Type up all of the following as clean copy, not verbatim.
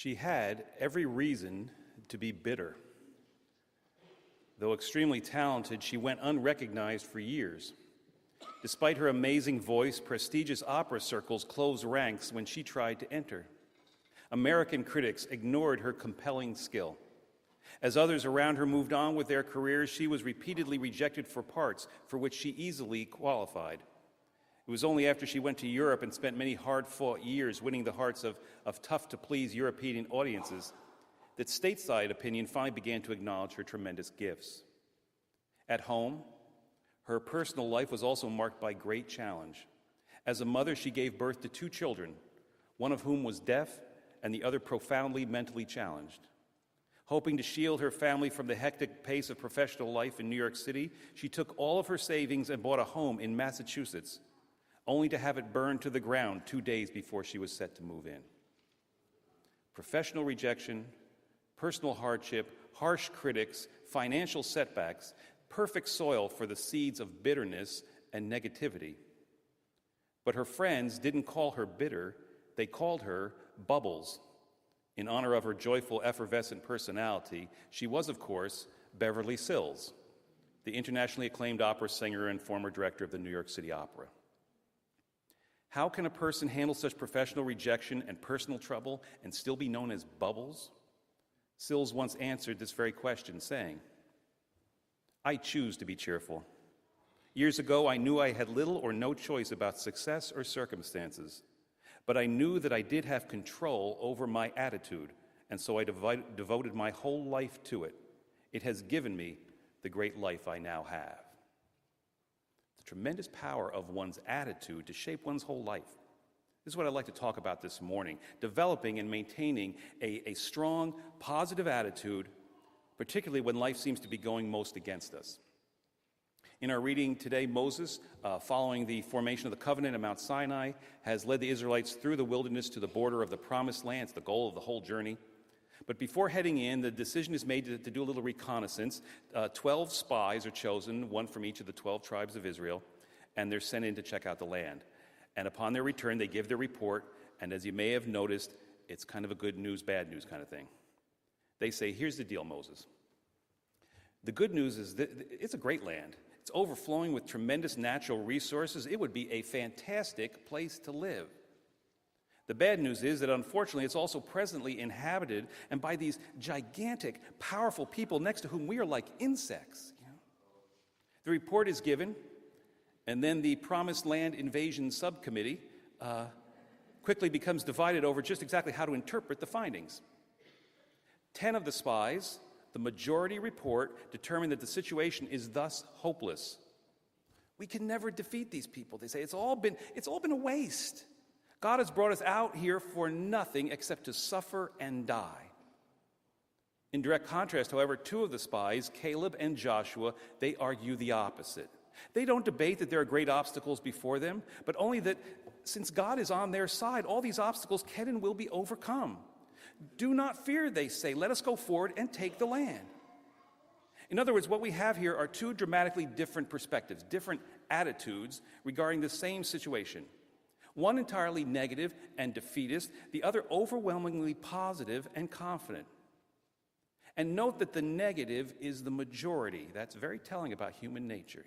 She had every reason to be bitter. Though extremely talented, she went unrecognized for years. Despite her amazing voice, prestigious opera circles closed ranks when she tried to enter. American critics ignored her compelling skill. As others around her moved on with their careers, she was repeatedly rejected for parts for which she easily qualified. It was only after she went to Europe and spent many hard-fought years winning the hearts of tough-to-please European audiences that stateside opinion finally began to acknowledge her tremendous gifts. At home, her personal life was also marked by great challenge. As a mother, she gave birth to 2 children, one of whom was deaf and the other profoundly mentally challenged. Hoping to shield her family from the hectic pace of professional life in New York City, she took all of her savings and bought a home in Massachusetts, only to have it burned to the ground 2 days before she was set to move in. Professional rejection, personal hardship, harsh critics, financial setbacks, perfect soil for the seeds of bitterness and negativity. But her friends didn't call her bitter, they called her Bubbles. In honor of her joyful, effervescent personality, she was, of course, Beverly Sills, the internationally acclaimed opera singer and former director of the New York City Opera. How can a person handle such professional rejection and personal trouble and still be known as Bubbles? Sills once answered this very question, saying, "I choose to be cheerful. Years ago, I knew I had little or no choice about success or circumstances, but I knew that I did have control over my attitude, and so I devoted my whole life to it. It has given me the great life I now have." The tremendous power of one's attitude to shape one's whole life. This is what I'd like to talk about this morning, developing and maintaining a strong, positive attitude, particularly when life seems to be going most against us. In our reading today, Moses, following the formation of the covenant at Mount Sinai, has led the Israelites through the wilderness to the border of the Promised Land. It's the goal of the whole journey. But before heading in, the decision is made to do a little reconnaissance. 12 spies are chosen, one from each of the 12 tribes of Israel, and they're sent in to check out the land. And upon their return, they give their report, and as you may have noticed, it's kind of a good news, bad news kind of thing. They say, "Here's the deal, Moses. The good news is that it's a great land. It's overflowing with tremendous natural resources. It would be a fantastic place to live. The bad news is that, unfortunately, it's also presently inhabited and by these gigantic, powerful people next to whom we are like insects." The report is given, and then the Promised Land Invasion Subcommittee quickly becomes divided over just exactly how to interpret the findings. 10 of the spies, the majority report, determine that the situation is thus hopeless. "We can never defeat these people," they say. It's all been a waste. God has brought us out here for nothing except to suffer and die. In direct contrast, however, 2 of the spies, Caleb and Joshua, they argue the opposite. They don't debate that there are great obstacles before them, but only that since God is on their side, all these obstacles can and will be overcome. "Do not fear," they say. "Let us go forward and take the land." In other words, what we have here are 2 dramatically different perspectives, different attitudes regarding the same situation. One entirely negative and defeatist, the other overwhelmingly positive and confident. And note that the negative is the majority. That's very telling about human nature,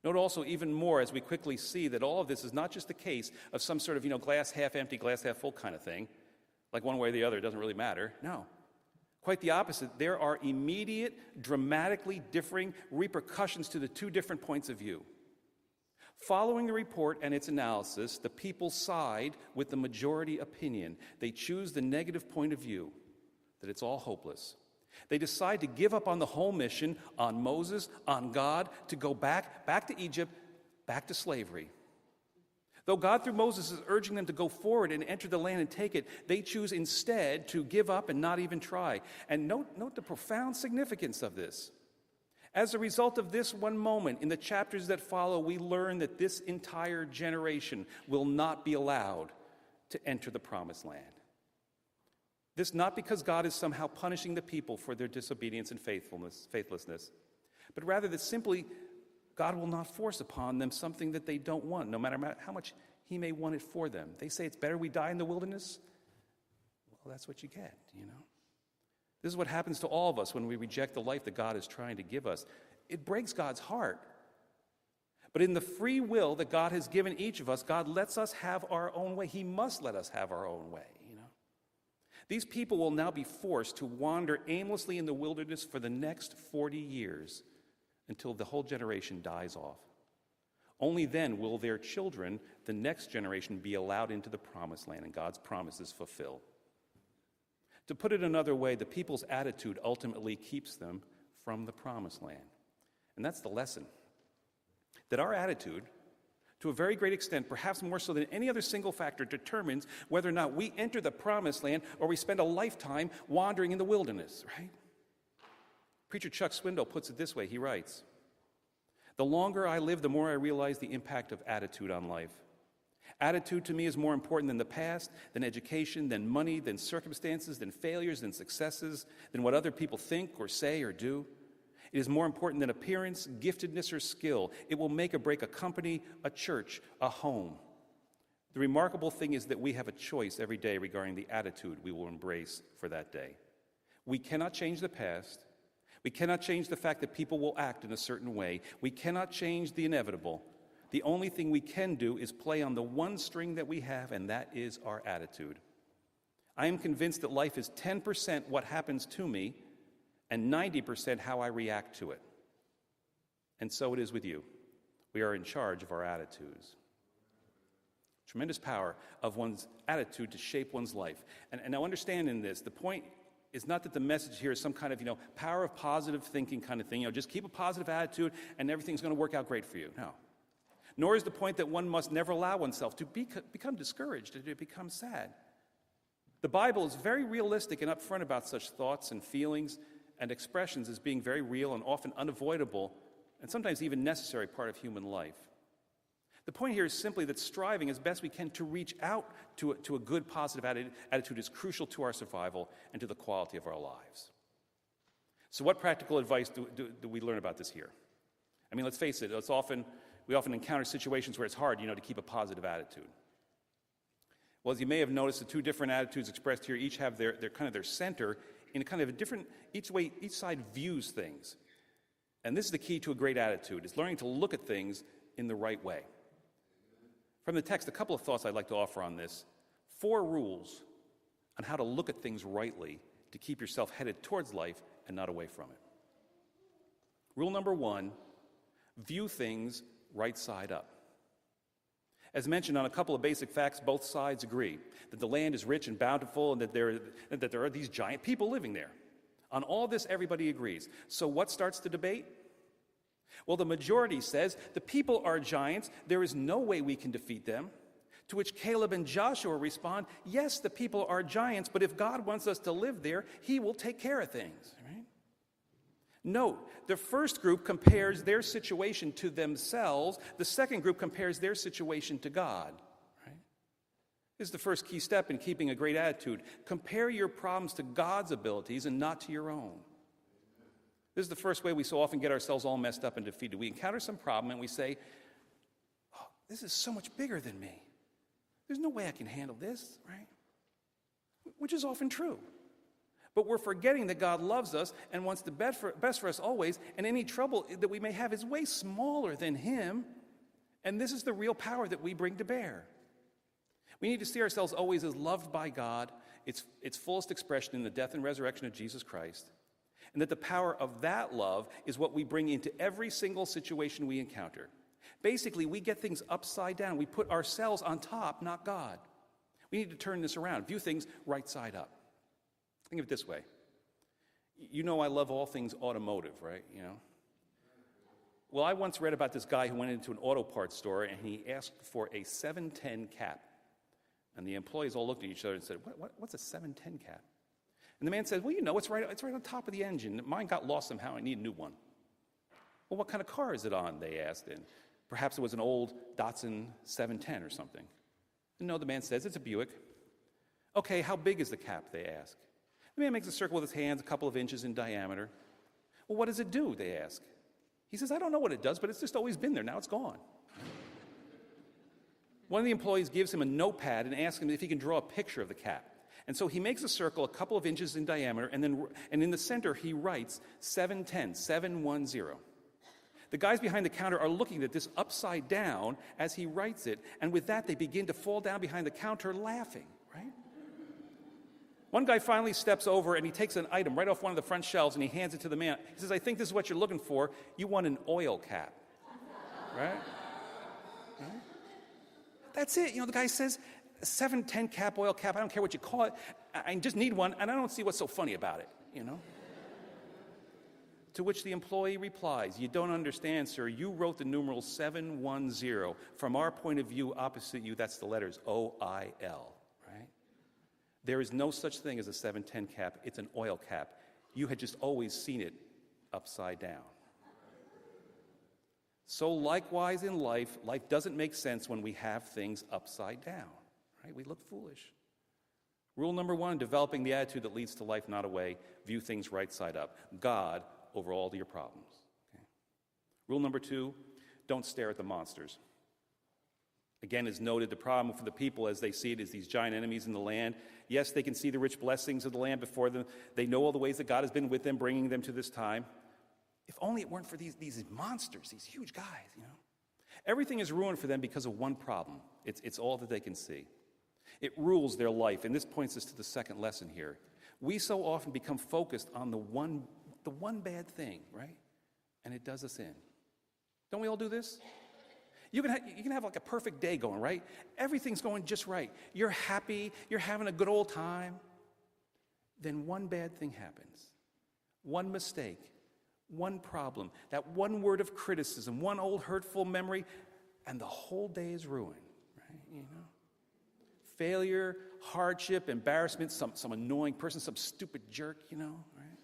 Note also even more as we quickly see that all of this is not just the case of some sort of, glass half empty, glass half full kind of thing, like one way or the other, it doesn't really matter. No. Quite the opposite. There are immediate, dramatically differing repercussions to the 2 different points of view. Following the report and its analysis, the people side with the majority opinion. They choose the negative point of view, that it's all hopeless. They decide to give up on the whole mission, on Moses, on God, to go back to Egypt, back to slavery. Though God, through Moses, is urging them to go forward and enter the land and take it, they choose instead to give up and not even try. And note the profound significance of this. As a result of this one moment, in the chapters that follow, we learn that this entire generation will not be allowed to enter the Promised Land. This not because God is somehow punishing the people for their disobedience and faithlessness, but rather that simply God will not force upon them something that they don't want, no matter how much He may want it for them. They say it's better we die in the wilderness. Well, well, that's what you get, This is what happens to all of us when we reject the life that God is trying to give us. It breaks God's heart. But in the free will that God has given each of us, God lets us have our own way. He must let us have our own way, These people will now be forced to wander aimlessly in the wilderness for the next 40 years until the whole generation dies off. Only then will their children, the next generation, be allowed into the promised land and God's promises fulfilled. To put it another way, the people's attitude ultimately keeps them from the promised land. And that's the lesson. That our attitude, to a very great extent, perhaps more so than any other single factor, determines whether or not we enter the promised land or we spend a lifetime wandering in the wilderness, right? Preacher Chuck Swindoll puts it this way. He writes, "The longer I live, the more I realize the impact of attitude on life. Attitude to me is more important than the past, than education, than money, than circumstances, than failures, than successes, than what other people think or say or do. It is more important than appearance, giftedness, or skill. It will make or break a company, a church, a home. The remarkable thing is that we have a choice every day regarding the attitude we will embrace for that day. We cannot change the past. We cannot change the fact that people will act in a certain way. We cannot change the inevitable. The only thing we can do is play on the one string that we have, and that is our attitude. I am convinced that life is 10% what happens to me and 90% how I react to it. And so it is with you. We are in charge of our attitudes." Tremendous power of one's attitude to shape one's life. And now understand in this, the point is not that the message here is some kind of, power of positive thinking kind of thing. Just keep a positive attitude and everything's going to work out great for you. No. Nor is the point that one must never allow oneself to become discouraged, to become sad. The Bible is very realistic and upfront about such thoughts and feelings and expressions as being very real and often unavoidable and sometimes even necessary part of human life. The point here is simply that striving as best we can to reach out to a good, positive attitude is crucial to our survival and to the quality of our lives. So what practical advice do we learn about this here? I mean, let's face it, we often encounter situations where it's hard, to keep a positive attitude. Well, as you may have noticed, the two different attitudes expressed here each have their kind of their center in a kind of a different, each side views things. And this is the key to a great attitude, is learning to look at things in the right way. From the text, a couple of thoughts I'd like to offer on this. 4 rules on how to look at things rightly to keep yourself headed towards life and not away from it. Rule number 1, view things right side up. As mentioned on a couple of basic facts, both sides agree that the land is rich and bountiful and that there are these giant people living there. On all this, everybody agrees. So what starts the debate? Well, the majority says the people are giants. There is no way we can defeat them. To which Caleb and Joshua respond, yes, the people are giants, but if God wants us to live there, he will take care of things, right? Note, the first group compares their situation to themselves. The second group compares their situation to God. Right? This is the first key step in keeping a great attitude. Compare your problems to God's abilities and not to your own. This is the first way we so often get ourselves all messed up and defeated. We encounter some problem and we say, oh, this is so much bigger than me. There's no way I can handle this, right? Which is often true. But we're forgetting that God loves us and wants the best for us always, and any trouble that we may have is way smaller than him, and this is the real power that we bring to bear. We need to see ourselves always as loved by God, its fullest expression in the death and resurrection of Jesus Christ, and that the power of that love is what we bring into every single situation we encounter. Basically, we get things upside down. We put ourselves on top, not God. We need to turn this around, view things right side up. Think of it this way. I love all things automotive, right? Well, I once read about this guy who went into an auto parts store and he asked for a 710 cap. And the employees all looked at each other and said, what's a 710 cap? And the man said, well, it's right on top of the engine. Mine got lost somehow. I need a new one. Well, what kind of car is it on? They asked. And perhaps it was an old Datsun 710 or something. And no, the man says, it's a Buick. Okay, how big is the cap? They ask. The man makes a circle with his hands, a couple of inches in diameter. Well, what does it do? They ask. He says, I don't know what it does, but it's just always been there. Now it's gone. One of the employees gives him a notepad and asks him if he can draw a picture of the cap. And so he makes a circle a couple of inches in diameter, and in the center he writes 710, 710. The guys behind the counter are looking at this upside down as he writes it, and with that they begin to fall down behind the counter laughing, right? One guy finally steps over and he takes an item right off one of the front shelves and he hands it to the man. He says, "I think this is what you're looking for. You want an oil cap." Right? That's it. The guy says, 710 cap, oil cap, I don't care what you call it. I just need one, and I don't see what's so funny about it, To which the employee replies, "You don't understand, sir. You wrote the numeral 710. From our point of view, opposite you, that's the letters OIL, right? There is no such thing as a 710 cap. It's an oil cap. You had just always seen it upside down." So likewise in life doesn't make sense when we have things upside down, right? We look foolish. Rule number 1, developing the attitude that leads to life, not away. View things right side up. God over all your problems. Okay? Rule number 2, don't stare at the monsters. Again, as noted, the problem for the people as they see it is these giant enemies in the land. Yes, they can see the rich blessings of the land before them. They know all the ways that God has been with them, bringing them to this time. If only it weren't for these monsters, these huge guys, Everything is ruined for them because of one problem. It's all that they can see. It rules their life, and this points us to the second lesson here. We so often become focused on the one bad thing, right? And it does us in. Don't we all do this? You can have like a perfect day going, right? Everything's going just right. You're happy. You're having a good old time. Then one bad thing happens. One mistake. One problem. That one word of criticism. One old hurtful memory. And the whole day is ruined, right? Failure, hardship, embarrassment, some annoying person, some stupid jerk, right?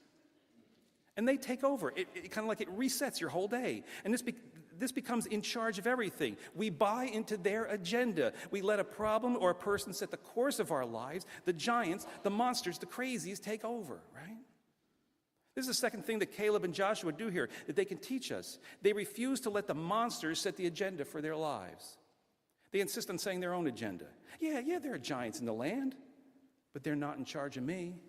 And they take over. It kind of like it resets your whole day. And this becomes in charge of everything. We buy into their agenda. We let a problem or a person set the course of our lives. The giants, the monsters, the crazies take over, right? This is the second thing that Caleb and Joshua do here, that they can teach us. They refuse to let the monsters set the agenda for their lives. They insist on saying their own agenda. Yeah, there are giants in the land, but they're not in charge of me.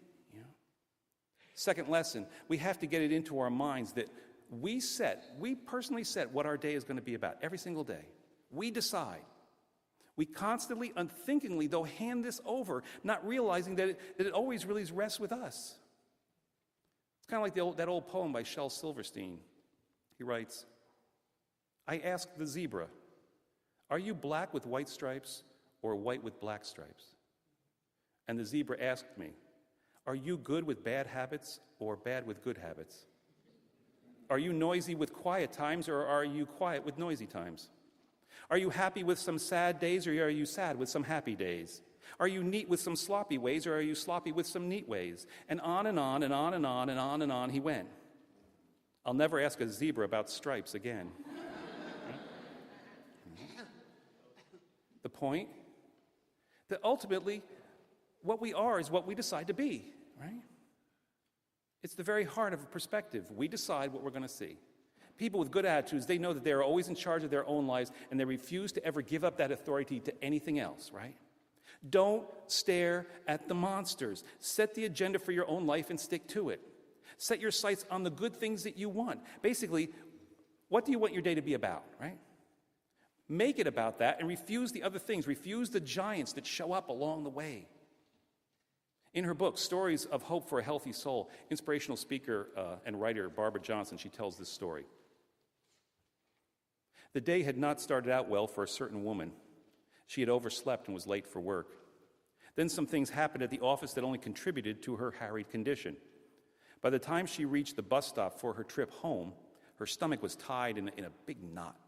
Second lesson, we have to get it into our minds that we personally set what our day is going to be about every single day. We decide. We constantly, unthinkingly, though, hand this over, not realizing that it always really rests with us. It's kind of like that old poem by Shel Silverstein. He writes, "I asked the zebra, are you black with white stripes or white with black stripes? And the zebra asked me, are you good with bad habits or bad with good habits? Are you noisy with quiet times or are you quiet with noisy times? Are you happy with some sad days or are you sad with some happy days? Are you neat with some sloppy ways or are you sloppy with some neat ways?" And on and on and on and on and on and on he went. I'll never ask a zebra about stripes again. The point? That ultimately, what we are is what we decide to be, right? It's the very heart of a perspective. We decide what we're going to see. People with good attitudes, they know that they're always in charge of their own lives, and they refuse to ever give up that authority to anything else, right? Don't stare at the monsters. Set the agenda for your own life and stick to it. Set your sights on the good things that you want. Basically, what do you want your day to be about, right? Make it about that and refuse the other things. Refuse the giants that show up along the way. In her book, Stories of Hope for a Healthy Soul, inspirational speaker and writer Barbara Johnson, she tells this story. The day had not started out well for a certain woman. She had overslept and was late for work. Then some things happened at the office that only contributed to her harried condition. By the time she reached the bus stop for her trip home, her stomach was tied in a big knot.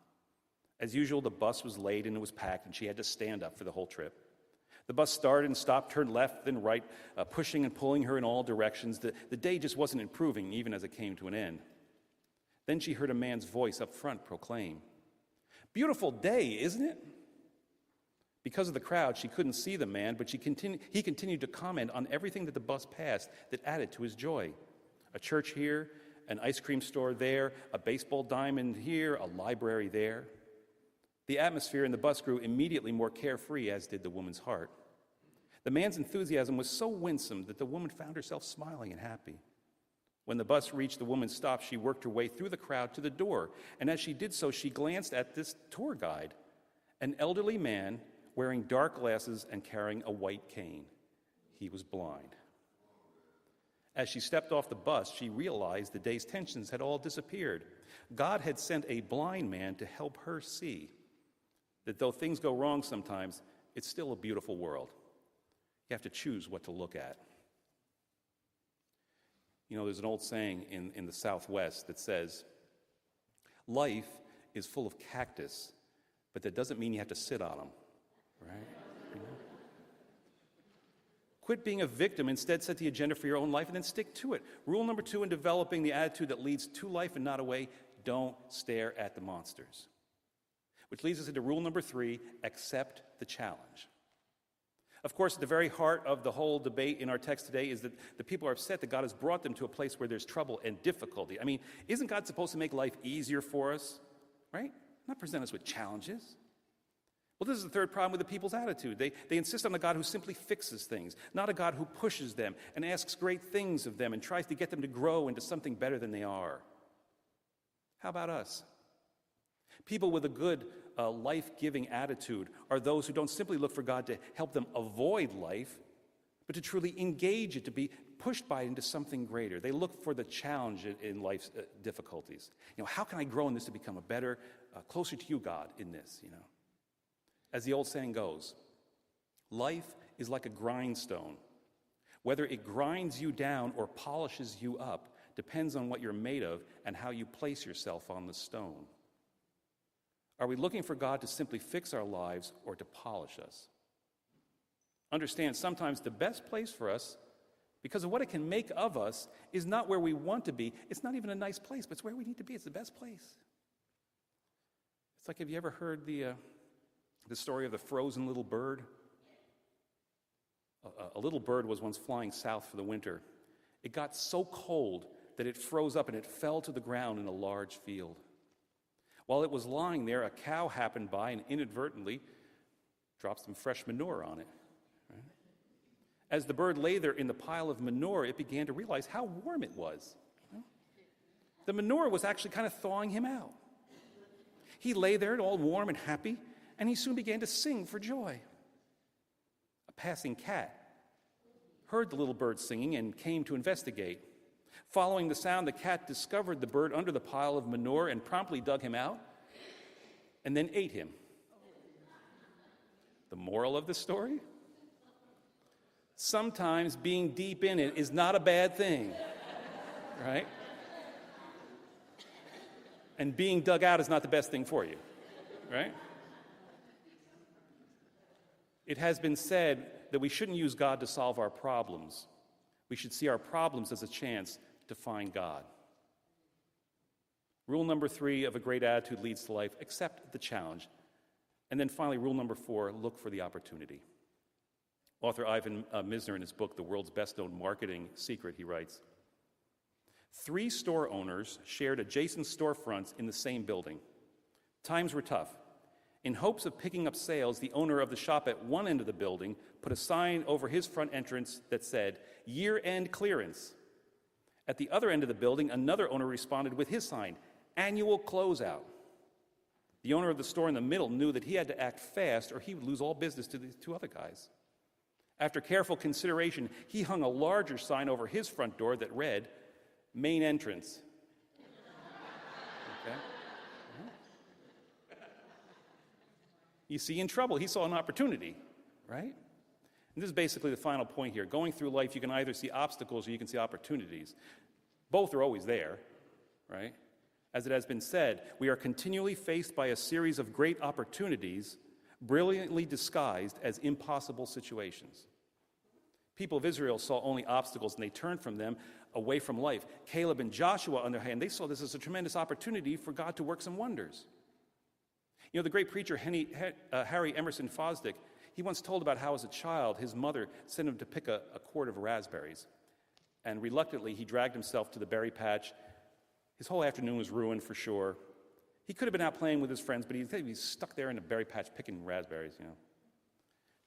As usual, the bus was late and it was packed, and she had to stand up for the whole trip. The bus started and stopped, turned left and right, pushing and pulling her in all directions. The day just wasn't improving, even as it came to an end. Then she heard a man's voice up front proclaim, "Beautiful day, isn't it?" Because of the crowd, she couldn't see the man, but he continued to comment on everything that the bus passed that added to his joy. A church here, an ice cream store there, a baseball diamond here, a library there. The atmosphere in the bus grew immediately more carefree, as did the woman's heart. The man's enthusiasm was so winsome that the woman found herself smiling and happy. When the bus reached the woman's stop, she worked her way through the crowd to the door, and as she did so, she glanced at this tour guide, an elderly man wearing dark glasses and carrying a white cane. He was blind. As she stepped off the bus, she realized the day's tensions had all disappeared. God had sent a blind man to help her see that though things go wrong sometimes, it's still a beautiful world. You have to choose what to look at. You know, there's an old saying in the Southwest that says, life is full of cactus, but that doesn't mean you have to sit on them, right? You know? Quit being a victim. Instead, set the agenda for your own life and then stick to it. Rule number 2 in developing the attitude that leads to life and not away, don't stare at the monsters. Which leads us into rule number 3, accept the challenge. Of course, at the very heart of the whole debate in our text today is that the people are upset that God has brought them to a place where there's trouble and difficulty. I mean, isn't God supposed to make life easier for us, right? Not present us with challenges. Well, this is the third problem with the people's attitude. They insist on a God who simply fixes things, not a God who pushes them and asks great things of them and tries to get them to grow into something better than they are. How about us? People with a good, life-giving attitude are those who don't simply look for God to help them avoid life, but to truly engage it, to be pushed by it into something greater. They look for the challenge in life's difficulties. You know, how can I grow in this to become a better, closer to you, God, in this, you know? As the old saying goes, life is like a grindstone. Whether it grinds you down or polishes you up depends on what you're made of and how you place yourself on the stone. Are we looking for God to simply fix our lives or to polish us? Understand, sometimes the best place for us, because of what it can make of us, is not where we want to be. It's not even a nice place, but it's where we need to be. It's the best place. It's like, have you ever heard the story of the frozen little bird? A little bird was once flying south for the winter. It got so cold that it froze up and it fell to the ground in a large field. While it was lying there, a cow happened by and inadvertently dropped some fresh manure on it. Right? As the bird lay there in the pile of manure, it began to realize how warm it was. The manure was actually kind of thawing him out. He lay there all warm and happy, and he soon began to sing for joy. A passing cat heard the little bird singing and came to investigate. Following the sound, the cat discovered the bird under the pile of manure and promptly dug him out and then ate him. The moral of the story? Sometimes being deep in it is not a bad thing, right? And being dug out is not the best thing for you, right? It has been said that we shouldn't use God to solve our problems. We should see our problems as a chance to find God. Rule number 3 of a great attitude leads to life: accept the challenge. And then finally, rule number 4, look for the opportunity. Author Ivan Misner, in his book, The World's Best Known Marketing Secret, he writes, 3 store owners shared adjacent storefronts in the same building. Times were tough. In hopes of picking up sales, the owner of the shop at one end of the building put a sign over his front entrance that said, "Year-end clearance." At the other end of the building, another owner responded with his sign, "Annual closeout." The owner of the store in the middle knew that he had to act fast or he would lose all business to the 2 other guys. After careful consideration, he hung a larger sign over his front door that read, "Main entrance." Okay? You see, in trouble, he saw an opportunity, right? And this is basically the final point here. Going through life, you can either see obstacles or you can see opportunities. Both are always there, right? As it has been said, we are continually faced by a series of great opportunities, brilliantly disguised as impossible situations. People of Israel saw only obstacles and they turned from them away from life. Caleb and Joshua, on their hand, they saw this as a tremendous opportunity for God to work some wonders. You know, the great preacher Harry Emerson Fosdick, he once told about how as a child his mother sent him to pick a quart of raspberries. And reluctantly he dragged himself to the berry patch. His whole afternoon was ruined for sure. He could have been out playing with his friends, but he was stuck there in the berry patch picking raspberries, you know.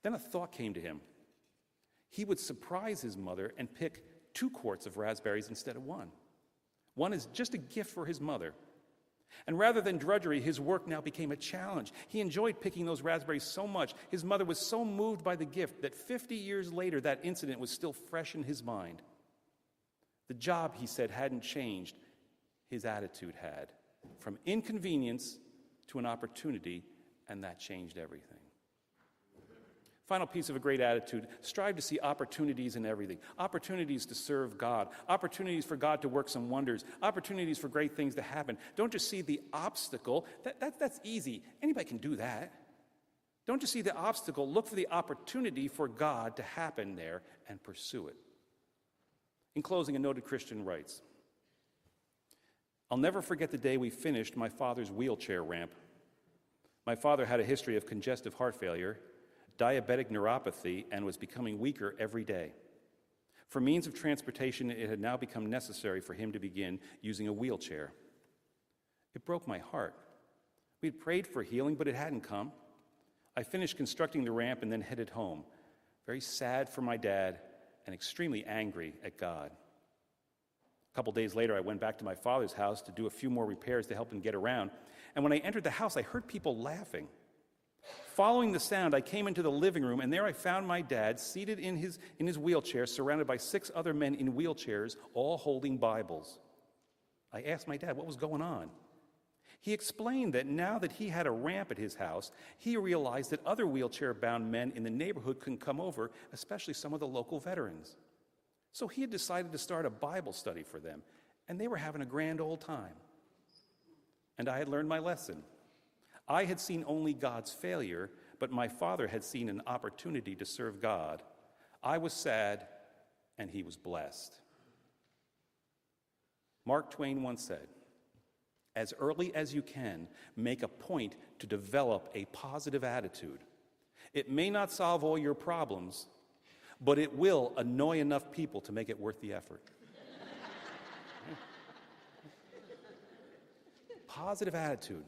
Then a thought came to him. He would surprise his mother and pick 2 quarts of raspberries instead of 1. One is just a gift for his mother. And rather than drudgery, his work now became a challenge. He enjoyed picking those raspberries so much, his mother was so moved by the gift that 50 years later, that incident was still fresh in his mind. The job, he said, hadn't changed. His attitude had. From inconvenience to an opportunity, and that changed everything. Final piece of a great attitude: strive to see opportunities in everything. Opportunities to serve God. Opportunities for God to work some wonders. Opportunities for great things to happen. Don't just see the obstacle. That's easy. Anybody can do that. Don't just see the obstacle. Look for the opportunity for God to happen there and pursue it. In closing, a noted Christian writes, "I'll never forget the day we finished my father's wheelchair ramp. My father had a history of congestive heart failure, diabetic neuropathy, and was becoming weaker every day. For means of transportation, it had now become necessary for him to begin using a wheelchair. It broke my heart. We had prayed for healing, but it hadn't come. I finished constructing the ramp and then headed home, very sad for my dad and extremely angry at God. A couple days later, I went back to my father's house to do a few more repairs to help him get around, and when I entered the house, I heard people laughing. Following the sound, I came into the living room, and there I found my dad seated in his wheelchair, surrounded by 6 other men in wheelchairs, all holding Bibles. I asked my dad what was going on. He explained that now that he had a ramp at his house, he realized that other wheelchair-bound men in the neighborhood couldn't come over, especially some of the local veterans. So he had decided to start a Bible study for them, and they were having a grand old time. And I had learned my lesson. I had seen only God's failure, but my father had seen an opportunity to serve God. I was sad, and he was blessed." Mark Twain once said, "As early as you can, make a point to develop a positive attitude. It may not solve all your problems, but it will annoy enough people to make it worth the effort." Positive attitude.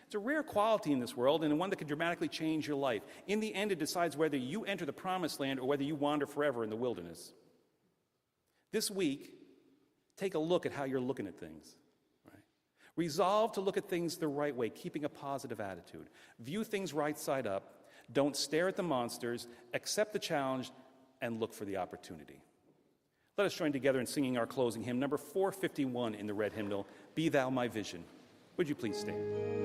It's a rare quality in this world, and one that can dramatically change your life. In the end, it decides whether you enter the promised land or whether you wander forever in the wilderness. This week, take a look at how you're looking at things. Right? Resolve to look at things the right way, keeping a positive attitude. View things right side up. Don't stare at the monsters. Accept the challenge, and look for the opportunity. Let us join together in singing our closing hymn, number 451 in the red hymnal, "Be Thou My Vision." Would you please stand?